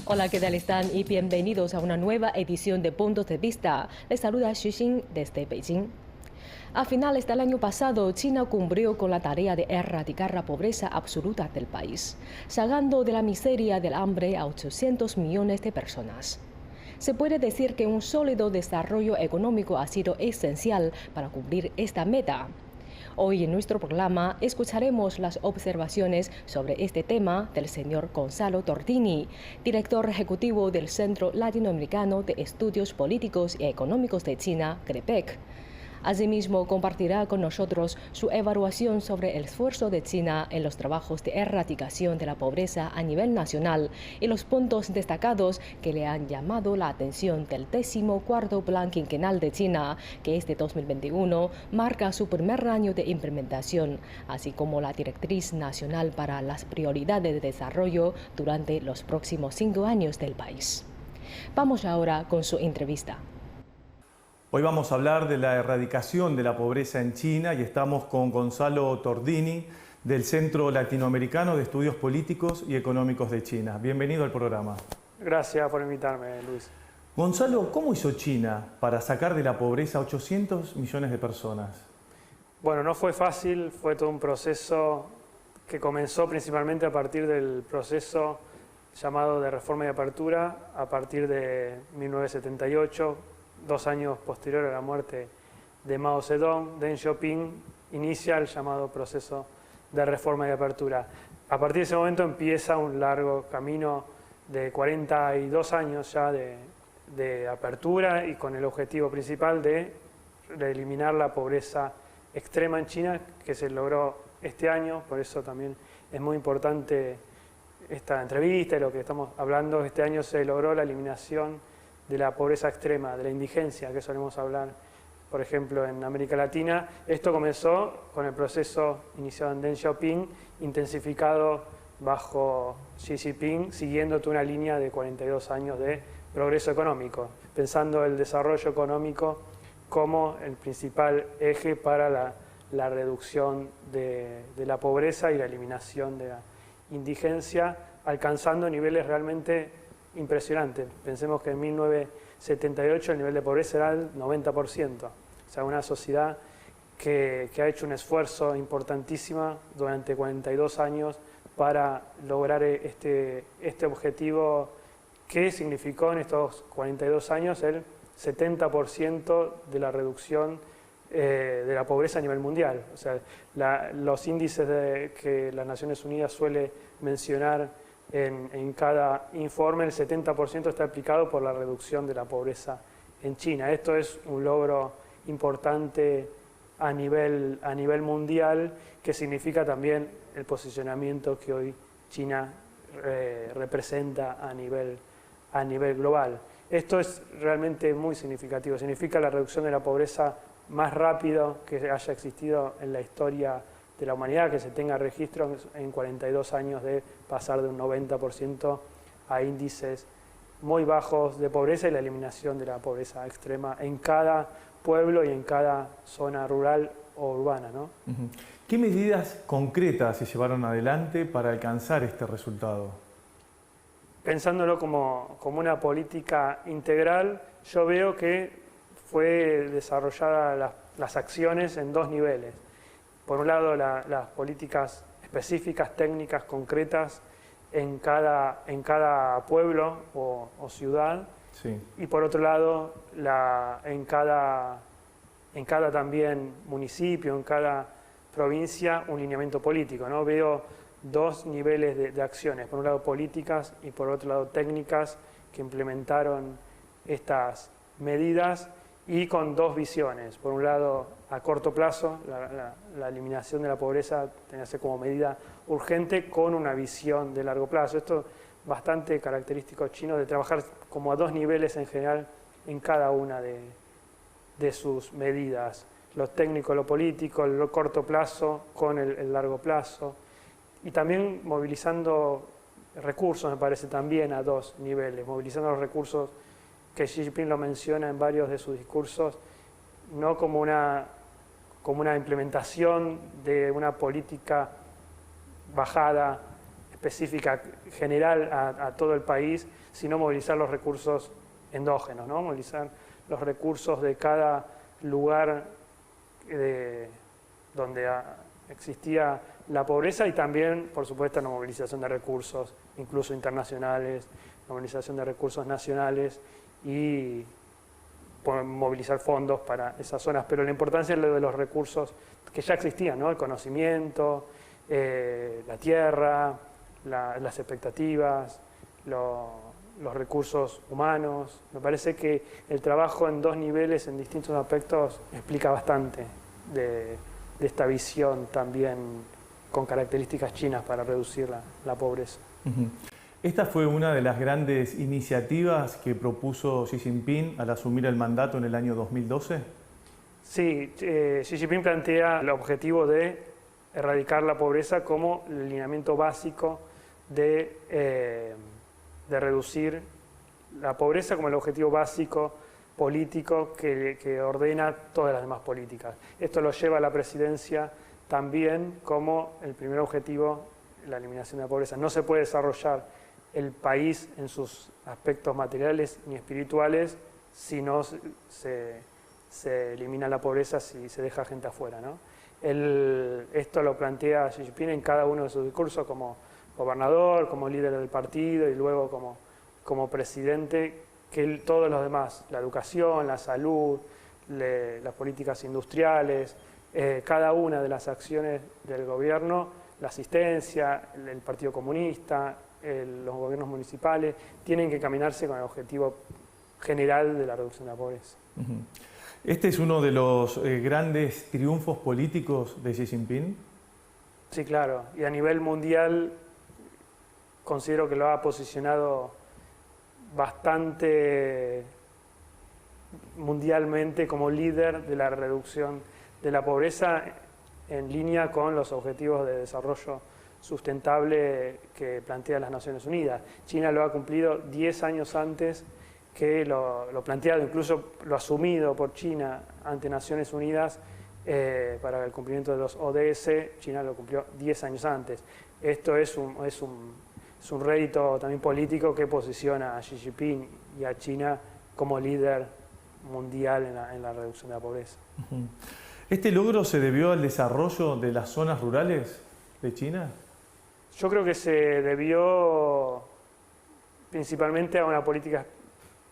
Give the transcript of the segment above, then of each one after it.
Hola, ¿qué tal están? Y bienvenidos a una nueva edición de Puntos de Vista. Les saluda Xu Xin desde Beijing. A finales del año pasado, China cumplió con la tarea de erradicar la pobreza absoluta del país, sacando de la miseria del hambre a 800 millones de personas. Se puede decir que un sólido desarrollo económico ha sido esencial para cumplir esta meta. Hoy en nuestro programa escucharemos las observaciones sobre este tema del señor Gonzalo Tordini, director ejecutivo del Centro Latinoamericano de Estudios Políticos y Económicos de China, CREPEC. Asimismo, compartirá con nosotros su evaluación sobre el esfuerzo de China en los trabajos de erradicación de la pobreza a nivel nacional y los puntos destacados que le han llamado la atención del 14º Plan Quinquenal de China, que este 2021 marca su primer año de implementación, así como la directriz nacional para las prioridades de desarrollo durante los próximos 5 años del país. Vamos ahora con su entrevista. Hoy vamos a hablar de la erradicación de la pobreza en China y estamos con Gonzalo Tordini del Centro Latinoamericano de Estudios Políticos y Económicos de China. Bienvenido al programa. Gracias por invitarme, Luis. Gonzalo, ¿cómo hizo China para sacar de la pobreza a 800 millones de personas? Bueno, no fue fácil, fue todo un proceso que comenzó principalmente a partir del proceso llamado de reforma y apertura, a partir de 1978, 2 años posterior a la muerte de Mao Zedong. Deng Xiaoping inicia el llamado proceso de reforma y apertura. A partir de ese momento empieza un largo camino de 42 años ya de apertura y con el objetivo principal de eliminar la pobreza extrema en China, que se logró este año. Por eso también es muy importante esta entrevista y lo que estamos hablando. Este año se logró la eliminación de la pobreza extrema, de la indigencia, que solemos hablar, por ejemplo, en América Latina. Esto comenzó con el proceso iniciado en Deng Xiaoping, intensificado bajo Xi Jinping, siguiendo toda una línea de 42 años de progreso económico, pensando el desarrollo económico como el principal eje para la reducción de la pobreza y la eliminación de la indigencia, alcanzando niveles realmente impresionante. Pensemos que en 1978 el nivel de pobreza era del 90%. O sea, una sociedad que ha hecho un esfuerzo importantísimo durante 42 años para lograr este objetivo, que significó en estos 42 años el 70% de la reducción de la pobreza a nivel mundial. O sea, los índices que las Naciones Unidas suele mencionar en cada informe, el 70% está aplicado por la reducción de la pobreza en China. Esto es un logro importante a nivel mundial, que significa también el posicionamiento que hoy China representa a nivel global. Esto es realmente muy significativo. Significa la reducción de la pobreza más rápido que haya existido en la historia de la humanidad, que se tenga registro en 42 años de pasar de un 90% a índices muy bajos de pobreza y la eliminación de la pobreza extrema en cada pueblo y en cada zona rural o urbana, ¿no? ¿Qué medidas concretas se llevaron adelante para alcanzar este resultado? Pensándolo como una política integral, yo veo que fue desarrollada las acciones en 2 niveles. Por un lado, las políticas específicas, técnicas, concretas en cada pueblo o ciudad. Sí. Y por otro lado, en cada también municipio, en cada provincia, un lineamiento político, ¿no? Veo 2 niveles de acciones. Por un lado, políticas, y por otro lado, técnicas que implementaron estas medidas, y con 2 visiones. Por un lado, a corto plazo, la eliminación de la pobreza tenía que ser como medida urgente, con una visión de largo plazo. Esto es bastante característico chino, de trabajar como a 2 niveles en general en cada una de sus medidas. Lo técnico, lo político, el corto plazo con el largo plazo. Y también movilizando recursos, me parece, también a 2 niveles. Movilizando los recursos que Xi Jinping lo menciona en varios de sus discursos, no como una implementación de una política bajada específica general a todo el país, sino movilizar los recursos endógenos, ¿no? Movilizar los recursos de cada lugar donde existía la pobreza y también, por supuesto, la movilización de recursos, incluso internacionales, la movilización de recursos nacionales y movilizar fondos para esas zonas. Pero la importancia es lo de los recursos que ya existían, ¿no? El conocimiento, la tierra, las expectativas, los recursos humanos. Me parece que el trabajo en dos niveles, en distintos aspectos, explica bastante de esta visión también con características chinas para reducir la pobreza. Esta fue una de las grandes iniciativas que propuso Xi Jinping al asumir el mandato en el año 2012. Sí, Xi Jinping plantea el objetivo de erradicar la pobreza como el lineamiento básico de reducir la pobreza como el objetivo básico político que ordena todas las demás políticas. Esto lo lleva a la presidencia también como el primer objetivo, la eliminación de la pobreza. No se puede desarrollar el país en sus aspectos materiales ni espirituales si no se elimina la pobreza, si se deja gente afuera, ¿no? Esto lo plantea Xi Jinping en cada uno de sus discursos como gobernador, como líder del partido y luego como presidente, que todos los demás, la educación, la salud, las políticas industriales, cada una de las acciones del gobierno, la asistencia, el Partido Comunista, los gobiernos municipales, tienen que caminarse con el objetivo general de la reducción de la pobreza. ¿Este es uno de los grandes triunfos políticos de Xi Jinping? Sí, claro. Y a nivel mundial considero que lo ha posicionado bastante mundialmente como líder de la reducción de la pobreza en línea con los objetivos de desarrollo sustentable que plantea las Naciones Unidas. China lo ha cumplido 10 años antes que lo planteado, incluso lo asumido por China ante Naciones Unidas para el cumplimiento de los ODS. China lo cumplió 10 años antes. Esto es un rédito también político que posiciona a Xi Jinping y a China como líder mundial en la reducción de la pobreza. ¿Este logro se debió al desarrollo de las zonas rurales de China? Yo creo que se debió principalmente a una política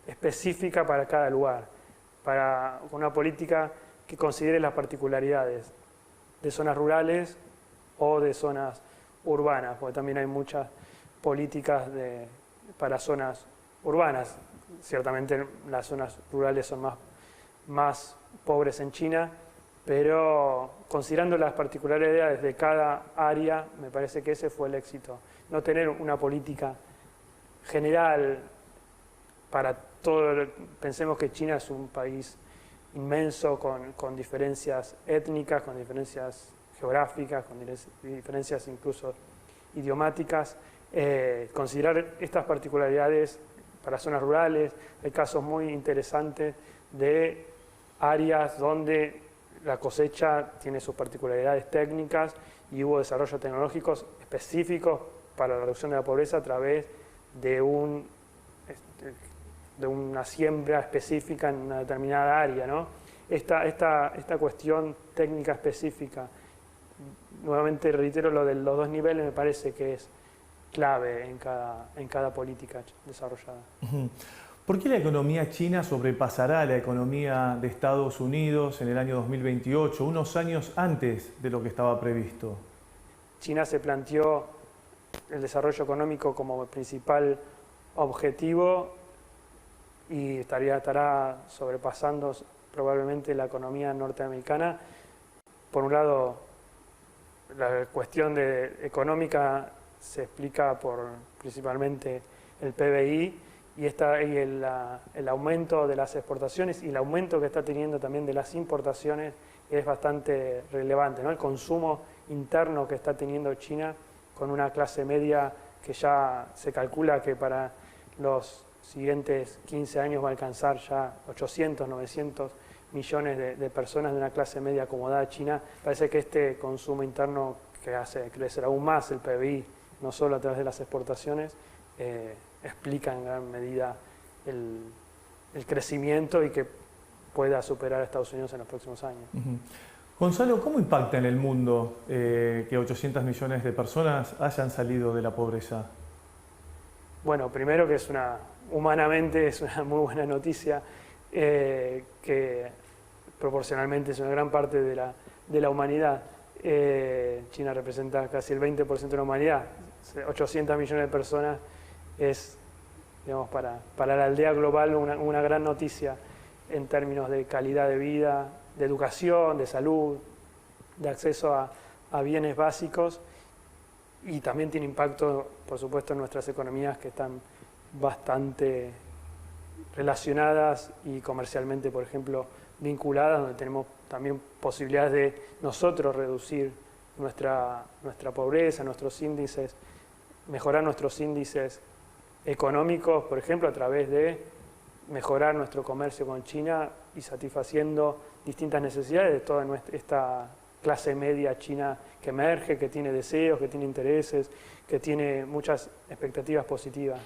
específica para cada lugar, para una política que considere las particularidades de zonas rurales o de zonas urbanas, porque también hay muchas políticas para zonas urbanas. Ciertamente las zonas rurales son más pobres en China, pero considerando las particularidades de cada área, me parece que ese fue el éxito. No tener una política general para todo. Pensemos que China es un país inmenso con diferencias étnicas, con diferencias geográficas, con diferencias incluso idiomáticas. Considerar estas particularidades para zonas rurales. Hay casos muy interesantes de áreas donde la cosecha tiene sus particularidades técnicas y hubo desarrollos tecnológicos específicos para la reducción de la pobreza a través de una siembra específica en una determinada área, ¿no? Esta cuestión técnica específica, nuevamente reitero lo de los dos niveles, me parece que es clave en cada política desarrollada. ¿Por qué la economía china sobrepasará a la economía de Estados Unidos en el año 2028, unos años antes de lo que estaba previsto? China se planteó el desarrollo económico como principal objetivo y estará sobrepasando probablemente la economía norteamericana. Por un lado, la cuestión económica se explica por principalmente el PBI y el aumento de las exportaciones y el aumento que está teniendo también de las importaciones es bastante relevante, ¿no? El consumo interno que está teniendo China con una clase media que ya se calcula que para los siguientes 15 años va a alcanzar ya 800, 900 millones de personas de una clase media acomodada china. Parece que este consumo interno que hace crecer aún más el PBI no solo a través de las exportaciones, explica en gran medida el crecimiento y que pueda superar a Estados Unidos en los próximos años. Gonzalo, ¿cómo impacta en el mundo que 800 millones de personas hayan salido de la pobreza? Bueno, primero que humanamente es una muy buena noticia, que proporcionalmente es una gran parte de la humanidad. China representa casi el 20% de la humanidad, 800 millones de personas es, digamos, para la aldea global una gran noticia en términos de calidad de vida, de educación, de salud, de acceso a bienes básicos, y también tiene impacto, por supuesto, en nuestras economías que están bastante relacionadas y comercialmente, por ejemplo, vinculadas, donde tenemos también posibilidades de nosotros reducir nuestra pobreza, nuestros índices, mejorar nuestros índices económicos, por ejemplo, a través de mejorar nuestro comercio con China y satisfaciendo distintas necesidades de toda esta clase media china que emerge, que tiene deseos, que tiene intereses, que tiene muchas expectativas positivas.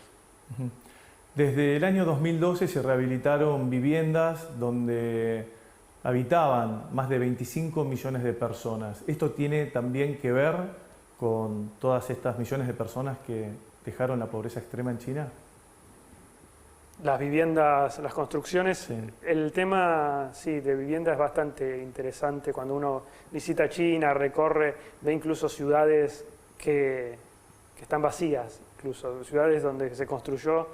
Desde el año 2012 se rehabilitaron viviendas donde habitaban más de 25 millones de personas. ¿Esto tiene también que ver con todas estas millones de personas que dejaron la pobreza extrema en China? Las viviendas, las construcciones, sí. El tema de vivienda es bastante interesante. Cuando uno visita China, recorre, ve incluso ciudades que están vacías, incluso ciudades donde se construyó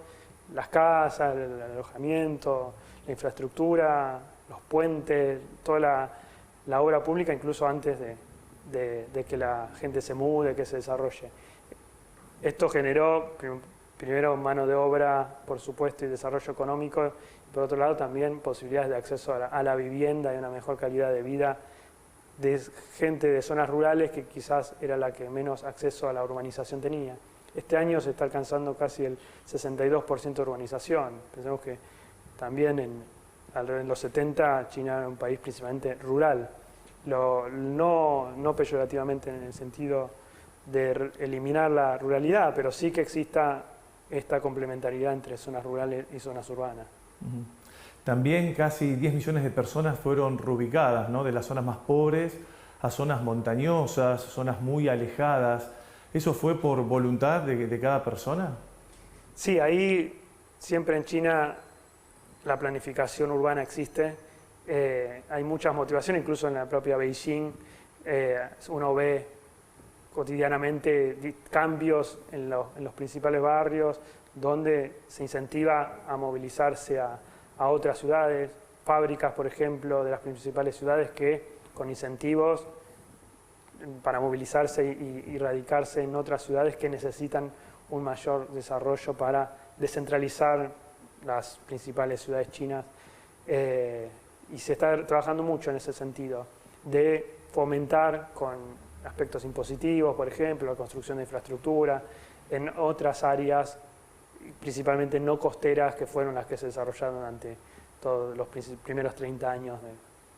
las casas, el alojamiento, la infraestructura, los puentes, toda la obra pública, incluso antes de que la gente se mude, que se desarrolle. Esto generó primero mano de obra, por supuesto, y desarrollo económico, y por otro lado también posibilidades de acceso a la vivienda y una mejor calidad de vida de gente de zonas rurales que quizás era la que menos acceso a la urbanización tenía. Este año se está alcanzando casi el 62% de urbanización. Pensemos que también en los 70 China era un país principalmente rural, no peyorativamente en el sentido de eliminar la ruralidad, pero sí que exista esta complementariedad entre zonas rurales y zonas urbanas. También casi 10 millones de personas fueron reubicadas, ¿no?, de las zonas más pobres a zonas montañosas, zonas muy alejadas. ¿Eso fue por voluntad de cada persona? Sí, ahí siempre en China la planificación urbana existe. Hay muchas motivaciones, incluso en la propia Beijing uno ve cotidianamente cambios en los principales barrios donde se incentiva a movilizarse a otras ciudades, fábricas, por ejemplo, de las principales ciudades que con incentivos para movilizarse y radicarse en otras ciudades que necesitan un mayor desarrollo para descentralizar las principales ciudades chinas. Y se está trabajando mucho en ese sentido, de fomentar con aspectos impositivos, por ejemplo, la construcción de infraestructura, en otras áreas, principalmente no costeras, que fueron las que se desarrollaron durante todos los primeros 30 años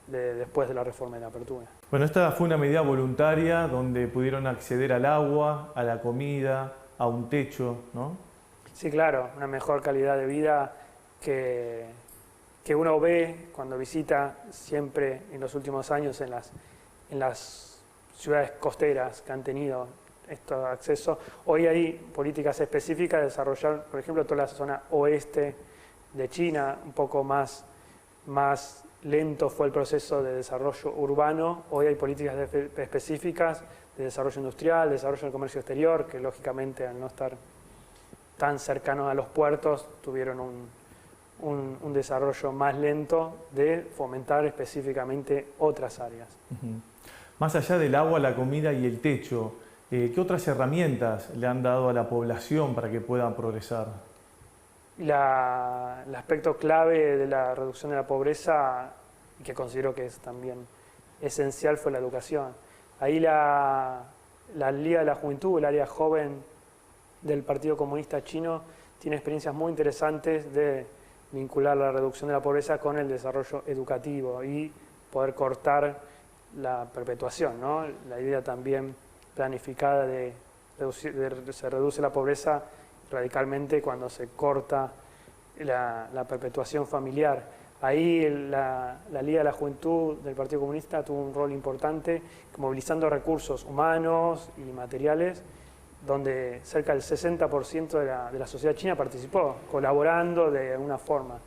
después de la reforma de la apertura. Bueno, esta fue una medida voluntaria donde pudieron acceder al agua, a la comida, a un techo, ¿no? Sí, claro, una mejor calidad de vida que uno ve cuando visita siempre en los últimos años en las ciudades costeras que han tenido este acceso. Hoy hay políticas específicas de desarrollar, por ejemplo, toda la zona oeste de China, un poco más lento fue el proceso de desarrollo urbano. Hoy hay políticas específicas de desarrollo industrial, desarrollo del comercio exterior, que lógicamente al no estar tan cercanos a los puertos tuvieron un desarrollo más lento de fomentar específicamente otras áreas. Más allá del agua, la comida y el techo, ¿qué otras herramientas le han dado a la población para que puedan progresar? El aspecto clave de la reducción de la pobreza, que considero que es también esencial, fue la educación. Ahí la Liga de la Juventud, el área joven del Partido Comunista Chino, tiene experiencias muy interesantes de vincular la reducción de la pobreza con el desarrollo educativo y poder cortar la perpetuación, ¿no? La idea también planificada de se reduce la pobreza radicalmente cuando se corta la perpetuación familiar. Ahí la Liga de la Juventud del Partido Comunista tuvo un rol importante movilizando recursos humanos y materiales, donde cerca del 60% de la sociedad china participó, colaborando de alguna forma,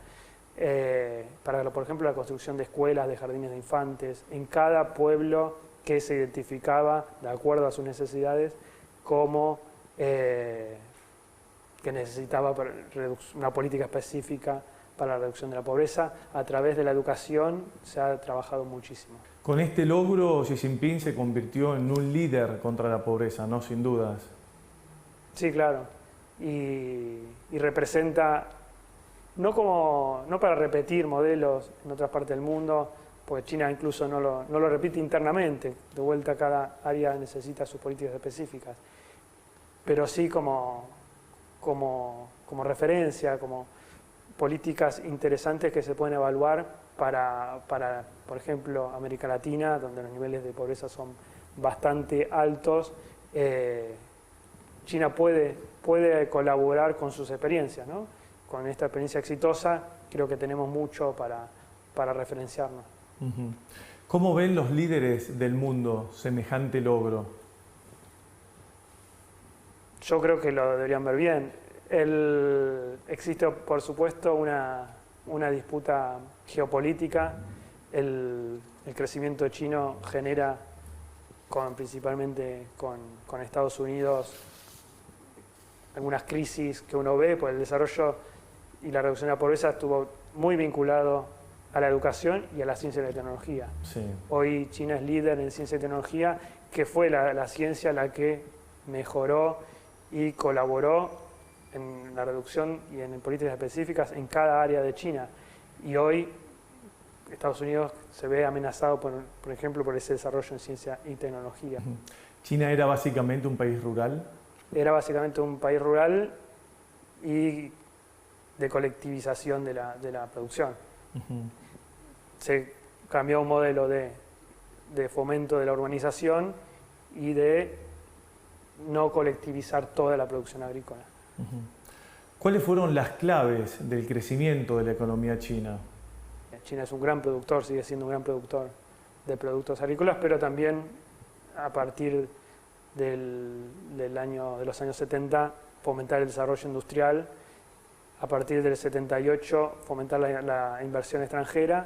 para, por ejemplo, la construcción de escuelas, de jardines de infantes, en cada pueblo que se identificaba, de acuerdo a sus necesidades, como que necesitaba una política específica para la reducción de la pobreza. A través de la educación se ha trabajado muchísimo. Con este logro, Xi Jinping se convirtió en un líder contra la pobreza, ¿no? Sin dudas. Sí, claro. Y representa, no para repetir modelos en otras partes del mundo, porque China incluso no lo repite internamente, de vuelta cada área necesita sus políticas específicas, pero sí como referencia, como políticas interesantes que se pueden evaluar para, por ejemplo, América Latina, donde los niveles de pobreza son bastante altos. China puede colaborar con sus experiencias, ¿no? Con esta experiencia exitosa creo que tenemos mucho para referenciarnos. ¿Cómo ven los líderes del mundo semejante logro? Yo creo que lo deberían ver bien. Existe, por supuesto, una disputa geopolítica. El crecimiento chino genera, principalmente con Estados Unidos, algunas crisis que uno ve, pues el desarrollo y la reducción de la pobreza estuvo muy vinculado a la educación y a la ciencia y la tecnología. Sí. Hoy China es líder en ciencia y tecnología, que fue la ciencia la que mejoró y colaboró en la reducción y en políticas específicas en cada área de China. Y hoy Estados Unidos se ve amenazado, por ejemplo, por ese desarrollo en ciencia y tecnología. ¿China era básicamente un país rural? Era básicamente un país rural y de colectivización de la producción. Se cambió a un modelo de fomento de la urbanización y de no colectivizar toda la producción agrícola. ¿Cuáles fueron las claves del crecimiento de la economía china? China es un gran productor, sigue siendo un gran productor de productos agrícolas, pero también a partir de los años 70 fomentar el desarrollo industrial, a partir del 78 fomentar la inversión extranjera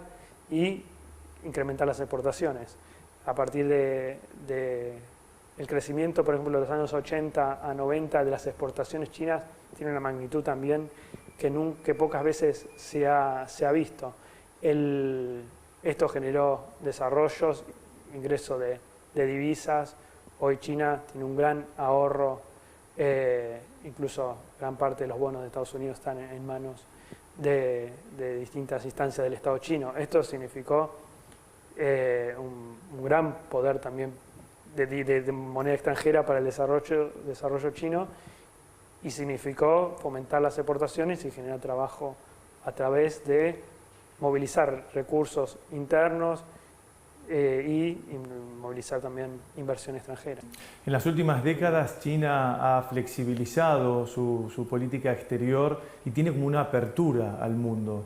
y incrementar las exportaciones. A partir el crecimiento, por ejemplo, de los años 80 a 90 de las exportaciones chinas tiene una magnitud también que pocas veces se ha visto. Esto generó desarrollos, ingreso de divisas. Hoy China tiene un gran ahorro, incluso gran parte de los bonos de Estados Unidos están en manos de distintas instancias del Estado chino. Esto significó un gran poder también de moneda extranjera para el desarrollo chino, y significó fomentar las exportaciones y generar trabajo a través de movilizar recursos internos y movilizar también inversión extranjera. En las últimas décadas China ha flexibilizado su política exterior y tiene como una apertura al mundo.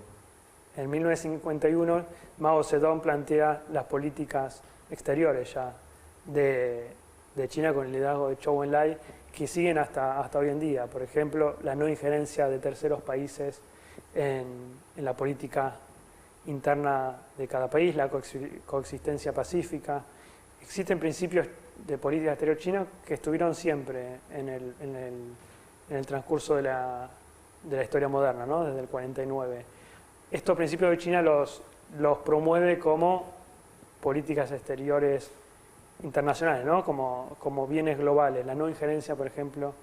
En 1951 Mao Zedong plantea las políticas exteriores ya de China con el liderazgo de Zhou Enlai, que siguen hasta hoy en día. Por ejemplo, la no injerencia de terceros países en la política interna de cada país, la coexistencia pacífica. Existen principios de política exterior china que estuvieron siempre en el transcurso de la historia moderna, ¿no? Desde el 49. Estos principios de China los promueve como políticas exteriores internacionales, ¿no? como bienes globales, la no injerencia, por ejemplo,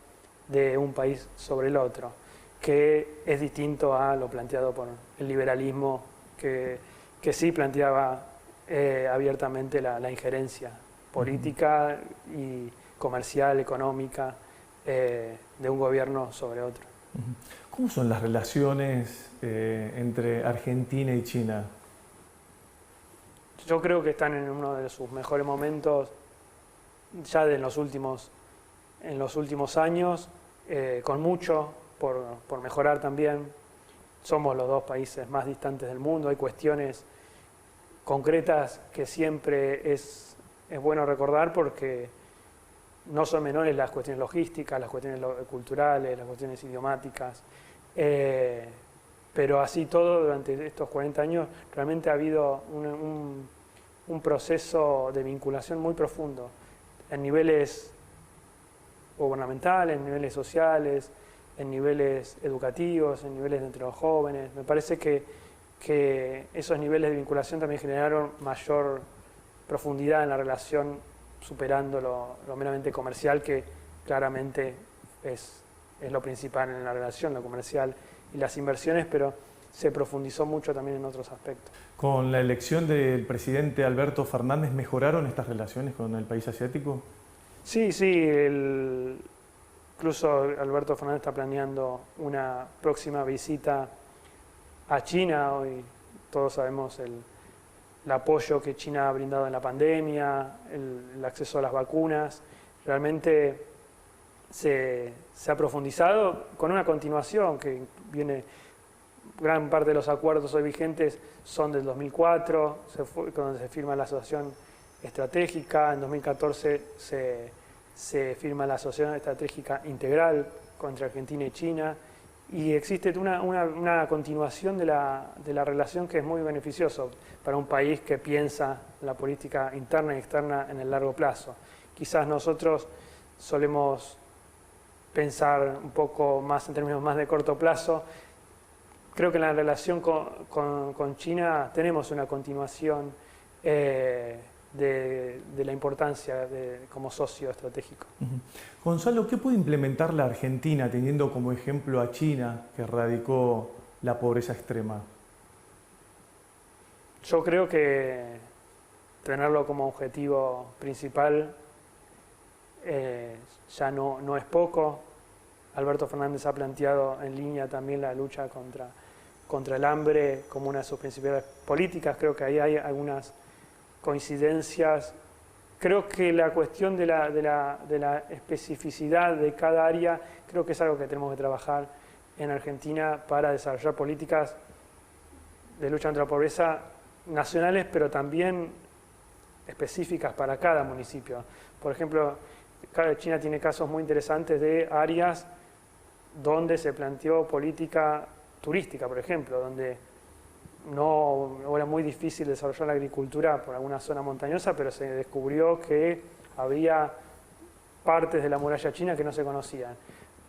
de un país sobre el otro, que es distinto a lo planteado por el liberalismo, que sí planteaba abiertamente la injerencia política y comercial, económica, de un gobierno sobre otro. ¿Cómo son las relaciones entre Argentina y China? Yo creo que están en uno de sus mejores momentos ya en los últimos en los últimos años, con mucho por mejorar también. Somos los dos países más distantes del mundo, hay cuestiones concretas que siempre es bueno recordar porque no son menores las cuestiones logísticas, las cuestiones culturales, las cuestiones idiomáticas, pero así todo durante estos 40 años realmente ha habido un proceso de vinculación muy profundo en niveles gubernamentales, en niveles sociales, en niveles educativos, en niveles entre los jóvenes. Me parece que esos niveles de vinculación también generaron mayor profundidad en la relación, superando lo meramente comercial, que claramente es lo principal en la relación, lo comercial y las inversiones, pero se profundizó mucho también en otros aspectos. Con la elección del presidente Alberto Fernández, ¿mejoraron estas relaciones con el país asiático? Sí, incluso Alberto Fernández está planeando una próxima visita a China. Hoy todos sabemos el apoyo que China ha brindado en la pandemia, el acceso a las vacunas. Realmente se ha profundizado con una continuación que viene. Gran parte de los acuerdos hoy vigentes son del 2004, donde se firma la asociación estratégica. En 2014 se firma la asociación estratégica integral entre Argentina y China, y existe una continuación de la relación que es muy beneficioso para un país que piensa la política interna y externa en el largo plazo. Quizás nosotros solemos pensar un poco más en términos más de corto plazo. Creo que en la relación con China tenemos una continuación de la importancia como socio estratégico. Gonzalo, ¿qué puede implementar la Argentina teniendo como ejemplo a China, que erradicó la pobreza extrema? Yo creo que tenerlo como objetivo principal ya no es poco. Alberto Fernández ha planteado en línea también la lucha contra el hambre como una de sus principales políticas. Creo que ahí hay algunas coincidencias. Creo que la cuestión de la especificidad de cada área, creo que es algo que tenemos que trabajar en Argentina para desarrollar políticas de lucha contra la pobreza nacionales, pero también específicas para cada municipio. Por ejemplo, China tiene casos muy interesantes de áreas donde se planteó política turística, por ejemplo, donde no era muy difícil desarrollar la agricultura por alguna zona montañosa, pero se descubrió que había partes de la muralla china que no se conocían.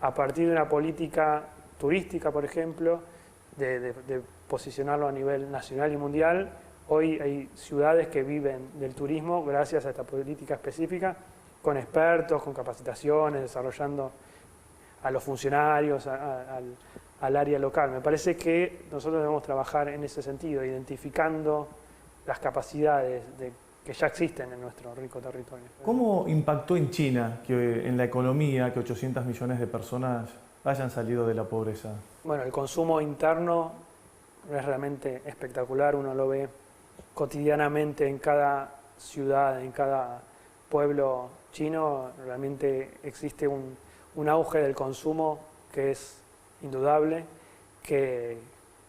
A partir de una política turística, por ejemplo, de posicionarlo a nivel nacional y mundial, hoy hay ciudades que viven del turismo gracias a esta política específica, con expertos, con capacitaciones, desarrollando a los funcionarios, al área local. Me parece que nosotros debemos trabajar en ese sentido, identificando las capacidades que ya existen en nuestro rico territorio. ¿Cómo impactó en China, en la economía, que 800 millones de personas hayan salido de la pobreza? Bueno, el consumo interno es realmente espectacular, uno lo ve cotidianamente en cada ciudad, en cada pueblo chino. Realmente existe un auge del consumo que es indudable, que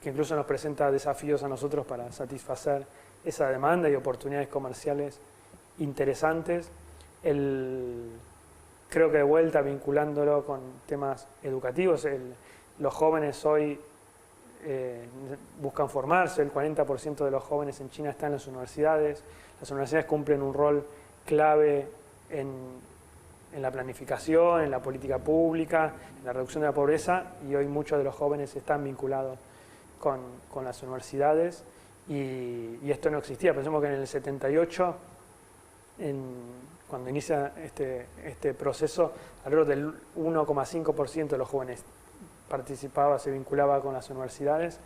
incluso nos presenta desafíos a nosotros para satisfacer esa demanda y oportunidades comerciales interesantes. Creo que de vuelta vinculándolo con temas educativos, los jóvenes hoy buscan formarse, el 40% de los jóvenes en China están en las universidades cumplen un rol clave en la planificación, en la política pública, en la reducción de la pobreza, y hoy muchos de los jóvenes están vinculados con las universidades, y esto no existía. Pensemos que en el 78, cuando inicia este proceso, alrededor del 1,5% de los jóvenes participaba, se vinculaba con las universidades.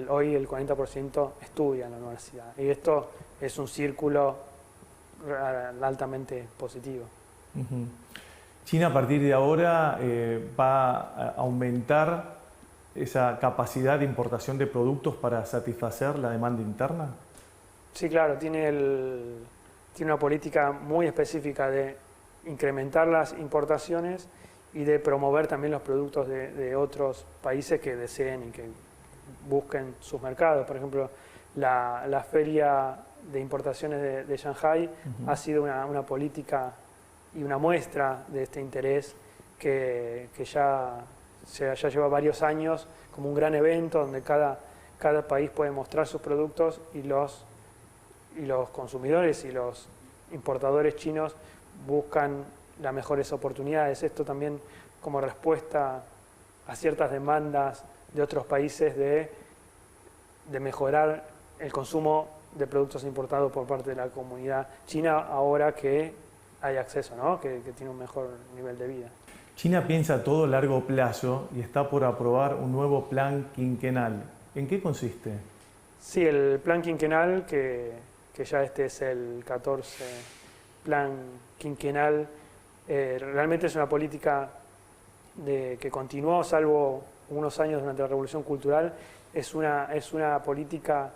Hoy el 40% estudia en la universidad, y esto es un círculo altamente positivo. China a partir de ahora va a aumentar esa capacidad de importación de productos para satisfacer la demanda interna. Sí, claro, tiene una política muy específica de incrementar las importaciones y de promover también los productos de otros países que deseen y que busquen sus mercados. Por ejemplo, la feria de importaciones de Shanghái ha sido una política y una muestra de este interés que ya lleva varios años como un gran evento donde cada país puede mostrar sus productos y los consumidores y los importadores chinos buscan las mejores oportunidades. Esto también como respuesta a ciertas demandas de otros países de mejorar el consumo de productos importados por parte de la comunidad china ahora que hay acceso, ¿no? que tiene un mejor nivel de vida. China piensa a todo largo plazo y está por aprobar un nuevo plan quinquenal. ¿En qué consiste? Sí, el plan quinquenal, que ya este es el 14 plan quinquenal, realmente es una política que continuó, salvo unos años durante la Revolución Cultural. Es una política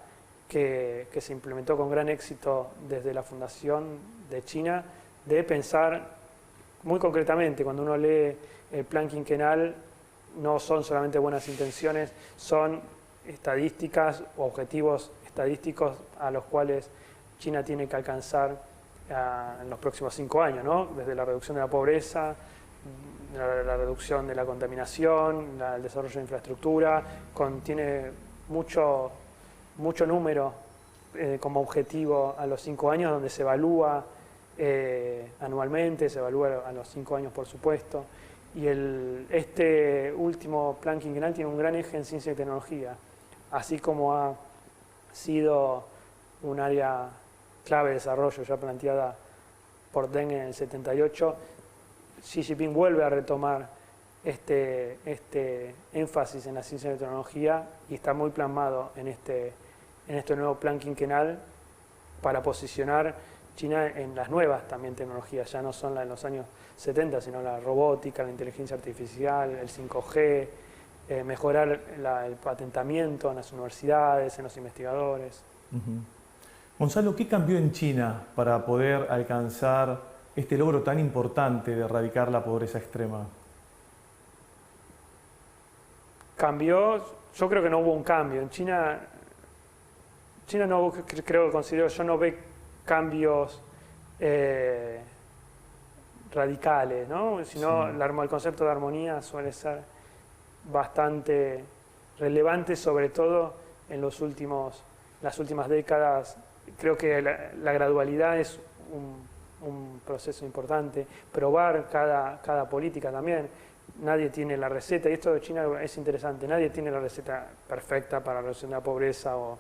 que se implementó con gran éxito desde la fundación de China, de pensar muy concretamente. Cuando uno lee el plan quinquenal, no son solamente buenas intenciones, son estadísticas o objetivos estadísticos a los cuales China tiene que alcanzar en los próximos 5 años, ¿no? Desde la reducción de la pobreza, la reducción de la contaminación, el desarrollo de infraestructura, tiene mucho número como objetivo a los 5 años, donde se evalúa anualmente, se evalúa a los 5 años por supuesto, y este último plan quinquenal tiene un gran eje en ciencia y tecnología, así como ha sido un área clave de desarrollo ya planteada por Deng en el 78. Xi Jinping vuelve a retomar este énfasis en la ciencia y la tecnología y está muy plasmado en este nuevo plan quinquenal para posicionar China en las nuevas también tecnologías, ya no son las de los años 70, sino la robótica, la inteligencia artificial, el 5G, mejorar el patentamiento en las universidades, en los investigadores. Gonzalo, ¿qué cambió en China para poder alcanzar este logro tan importante de erradicar la pobreza extrema? Cambió, yo creo que no hubo un cambio. En China no, yo no ve cambios radicales, ¿no? Sino sí. El concepto de armonía suele ser bastante relevante, sobre todo en las últimas décadas. Creo que la gradualidad es un proceso importante, probar cada política también. Nadie tiene la receta, y esto de China es interesante, nadie tiene la receta perfecta para reducir la pobreza o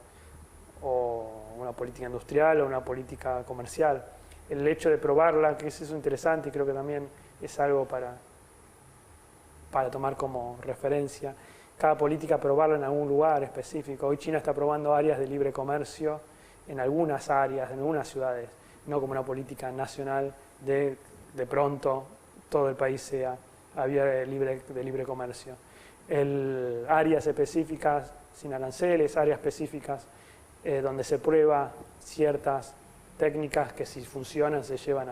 una política industrial o una política comercial. El hecho de probarla, que es eso interesante, y creo que también es algo para tomar como referencia. Cada política probarla en algún lugar específico. Hoy China está probando áreas de libre comercio en algunas áreas, en algunas ciudades, no como una política nacional de pronto todo el país sea vía de libre comercio. Áreas específicas sin aranceles, áreas específicas donde se prueba ciertas técnicas que si funcionan se llevan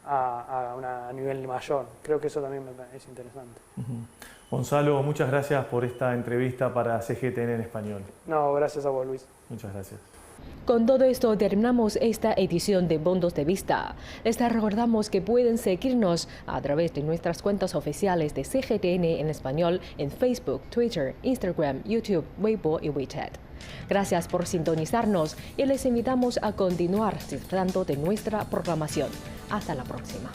a nivel mayor. Creo que eso también es interesante. Gonzalo, muchas gracias por esta entrevista para CGTN en español. No, gracias a vos, Luis. Muchas gracias. Con todo esto terminamos esta edición de Puntos de Vista. Les recordamos que pueden seguirnos a través de nuestras cuentas oficiales de CGTN en español en Facebook, Twitter, Instagram, YouTube, Weibo y WeChat. Gracias por sintonizarnos y les invitamos a continuar disfrutando de nuestra programación. Hasta la próxima.